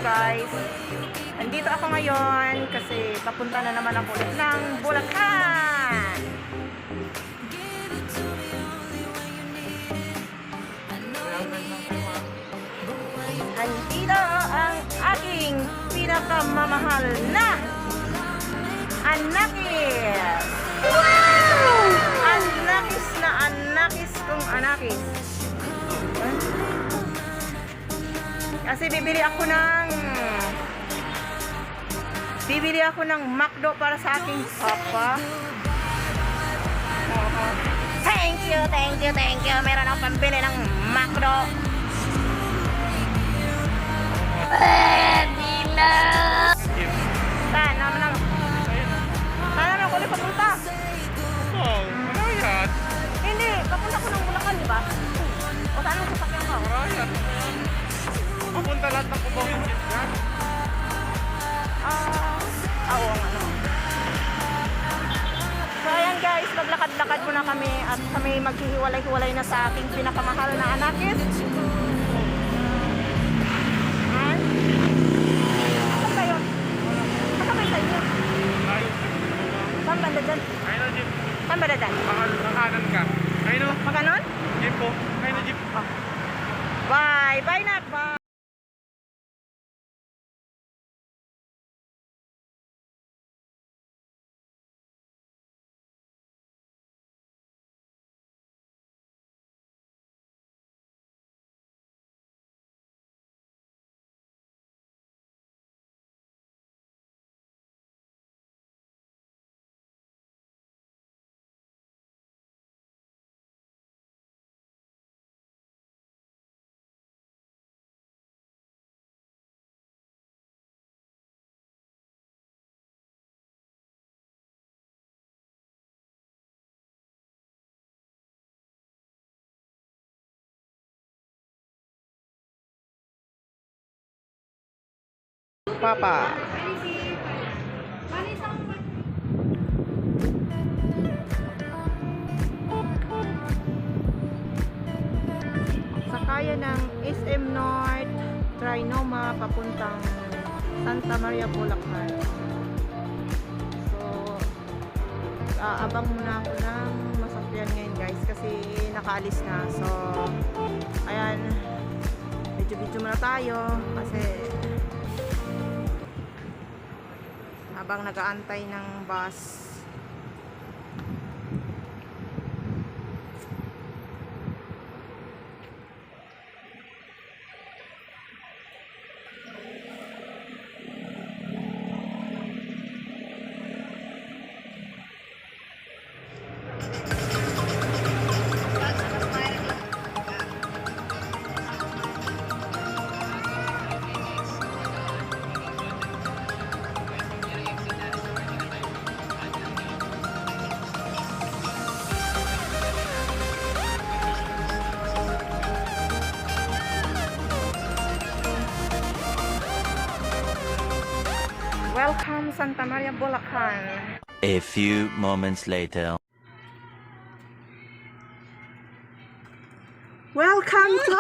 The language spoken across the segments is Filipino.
guys. Nandito ako ngayon kasi papunta na naman ako ulit ng Bulacan. Nandito ang aking pinakamamahal na anakis. Wow! Anakis na anakis kong anakis. Kasi bibili ako ng McDo para sa aking papa. Thank you. Meron akong pambili ng McDo. Dila! Saan naman ako ulit papunta? Oh, marayat. Hindi, papunta ko ng Bulacan, di ba? O saan ang sasakyan ko? Marayat. Papunta lahat ng kubangan dyan. Oo nga naman. So ayan guys, maglakad-lakad muna kami at kami maghihiwalay-hiwalay na sa aking pinakamahal na anakis. Saan kayo? Kasabay sa inyo? Layo. Saan banda dyan? Ayun na, jeep. Saan banda dyan? Nakanan ka. Ayun na. Maganon? Jeep po. Ayun na, jeep. Bye! Bye na! Bye! Papa. Sakayan ng SM North Trinoma papuntang Santa Maria, Bulacan. So abang muna ako ng masakyan ngayon guys kasi nakaalis na. So ayan, medyo muna tayo kasi habang nag-aantay ng bus. Welcome Santa Maria, Bulacan. A few moments later. Welcome to...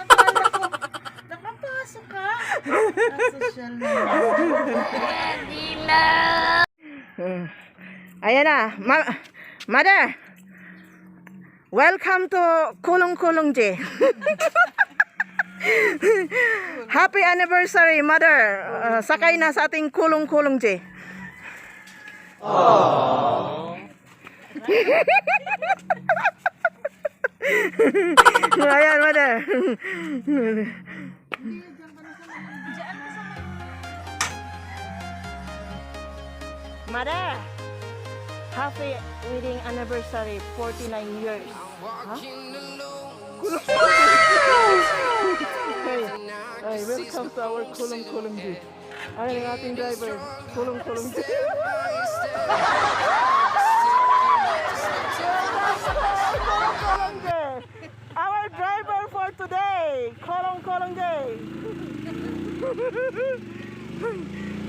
Akala ko, nakapasok ka. Social media. Ayan na. Mother! Welcome to Kulong J. Happy anniversary, Mother! Sakay na sa ating Kulong J. Ayan, Mother. Mother, happy wedding anniversary, 49 years. Huh? Ay, welcome to our Kulong J. Ay, ang ating driver, Kulong J. Our driver for today, Kulong J.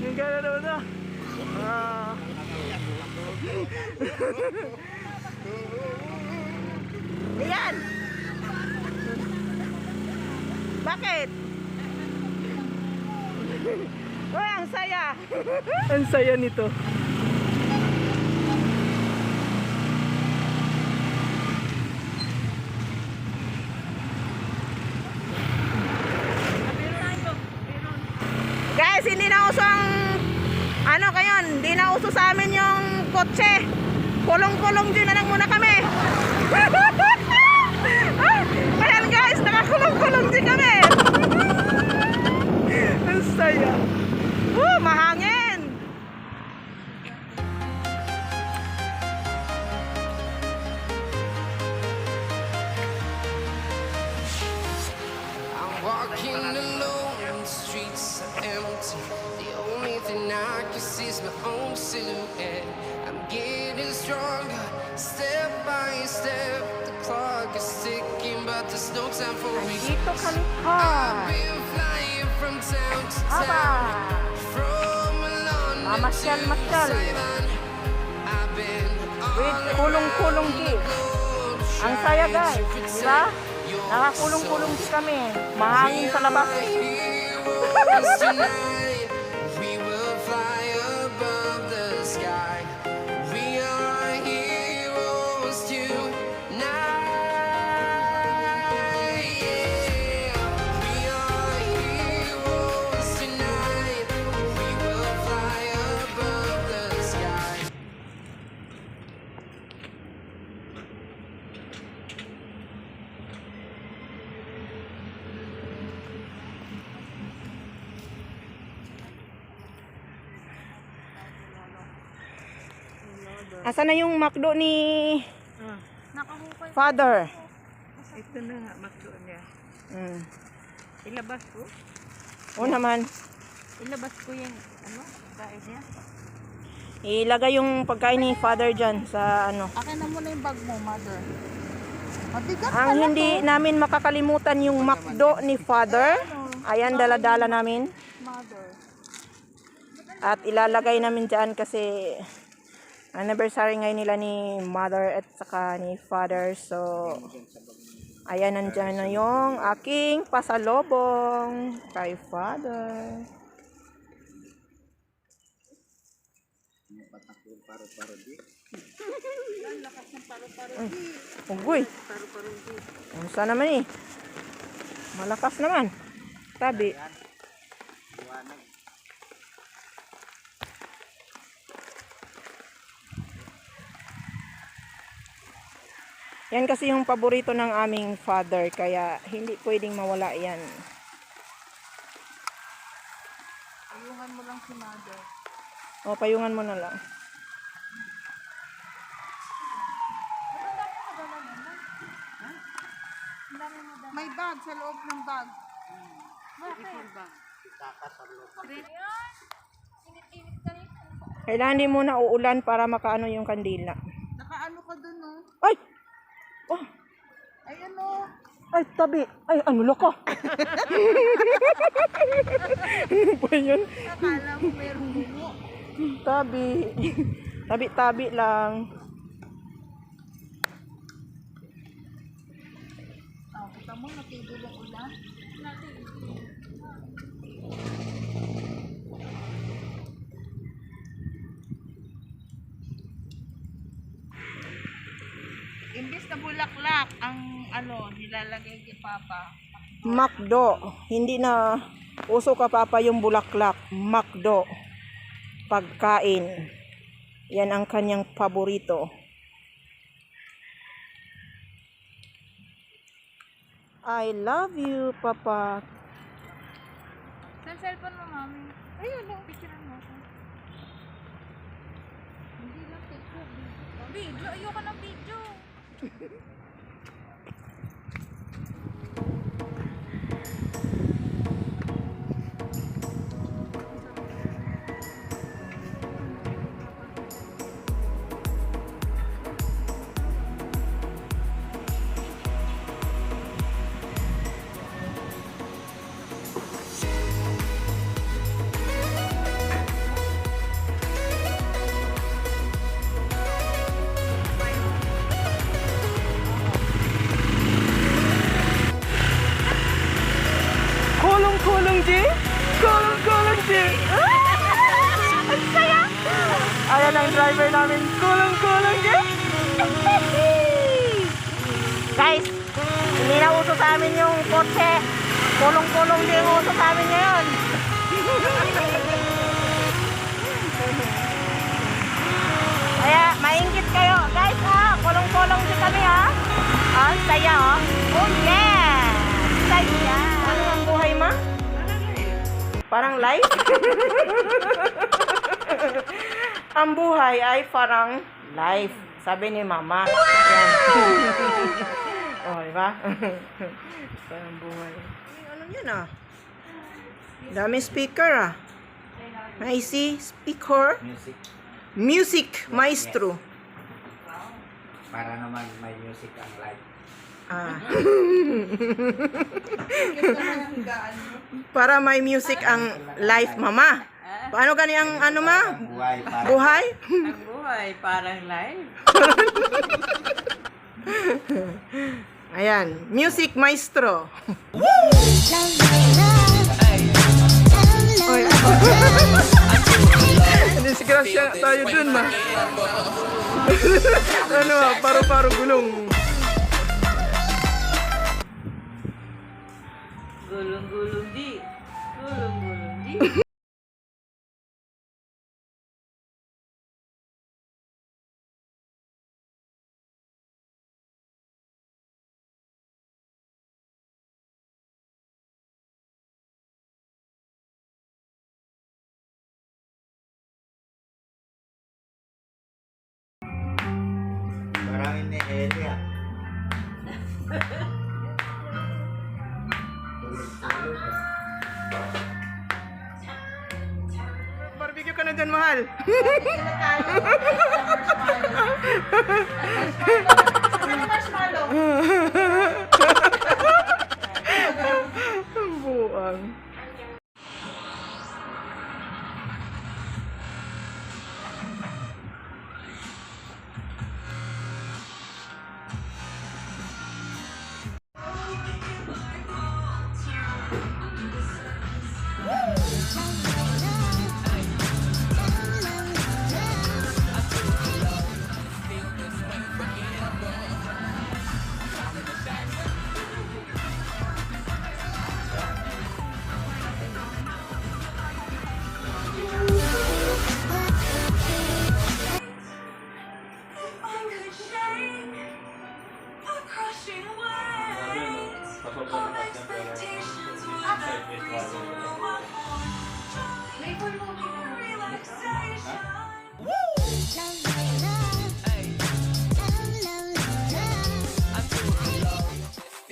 Yung gano'n naman na. Ayan! Bakit? Uy, ang saya. Ang saya nito. Guys, hindi na uso ang ano kayon, hindi na uso sa amin yung kotse. Kulong-kulong din na lang muna kami. Ayan guys, nakakulong-kulong din kami. Ang saya. Mahangin. I'm walking alone and the streets are empty. The only thing I can see is my own silhouette. I'm getting stronger, step by step. The clock is ticking, but there's no time for me. Dito kami I've been flying from town to town, from London to Mamasyal-masyal. Ceylon. I've been With kulong-kulong di. Ang saya guys, di ba? Nakakulong-kulong di kami. Mahangin sa labas. heroes tonight. We will fly above the sky. We are heroes tonight. Yeah. We are heroes tonight. We will fly above the sky. Asa na yung McDo ni Nakahukay. Father? Ito na nga, makdo niya. Mm. Ilabas ko? O naman, Ilabas ko yung, ano, kain niya. ilagay yung pagkain ni Father dyan sa ano. Akin na muna yung bag mo, mother. Mabigat Ang hindi namin makakalimutan yung McDo ni Father. Ayan, dala-dala namin. mother. At ilalagay namin dyan kasi anniversary ngayon nila ni Mother at saka ni Father. So, ayan, nandyan na yung aking pasalobong kay Father. Ugoy. Ano naman eh. Malakas naman. Tabi. Yan kasi yung paborito ng aming father, kaya hindi pwedeng mawala yan. Ayungan mo lang si mother. O, payungan mo na lang. May bag sa loob ng bag. Kailangan din muna uulan para makaano yung kandila. Nakaano ka dun, no? Ay! Oh! Ay, ano? Ay, tabi! Ay, ano loko? Ano ba yun? Akala mo merong bungo. Tabi. Tabi-tabi lang. Oh, kita mo, natigil ang ulan. Imbis na bulaklak ang ano, nilalagay kay Papa. McDo. Hindi na uso ka papa yung bulaklak. McDo. Pagkain. Yan ang kanyang paborito. I love you, Papa. Sa cellphone mo, mami. Ayun, no. Picturean mo ako. Hindi lang TikTok. Video. Ayoko ng video. yung driver namin. Kulong-kulong din. Guys, hindi na uso sa amin yung kotse. Kulong-kulong din yung uso sa amin ngayon. Kaya, maingit kayo. Guys, kulong-kulong din kami, saya, Oh, yeah! Saya! Ano ang buhay, ma? Parang life? Ang buhay ay parang life. Sabi ni mama. Yan. Oh, diba? Parang buhay. Ano yan, Dami speaker, I see speaker. Music maestro. Para naman may music ang live. Para may music ang life, mama. Paano gani ang ma? Buhay para Buhay? Ang buhay, parang live. Ayan, music maestro. Oy. Disgrasya tayo dun, ma. Ano, paro-paro gulong. Gulong-gulong di. Gulong-gulong di. parang ini area. Barbecue ka na dyan, mahal. Buang.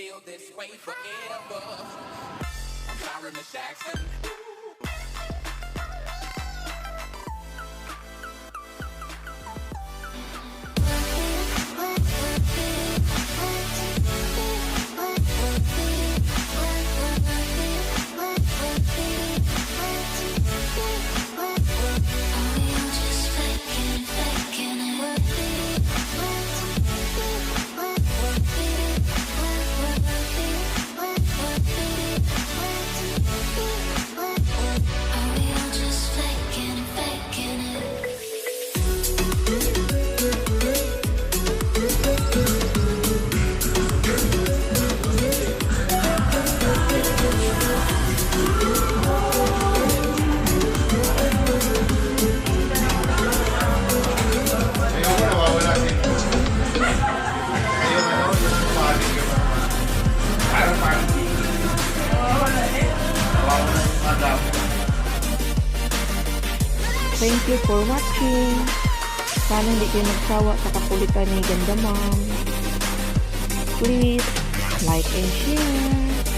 feel this way forever. I'm Byron the Jackson. Thank you for watching. Sana hindi kayo nagsawa sa kakulitan ni Ganda Mom. Please like and share.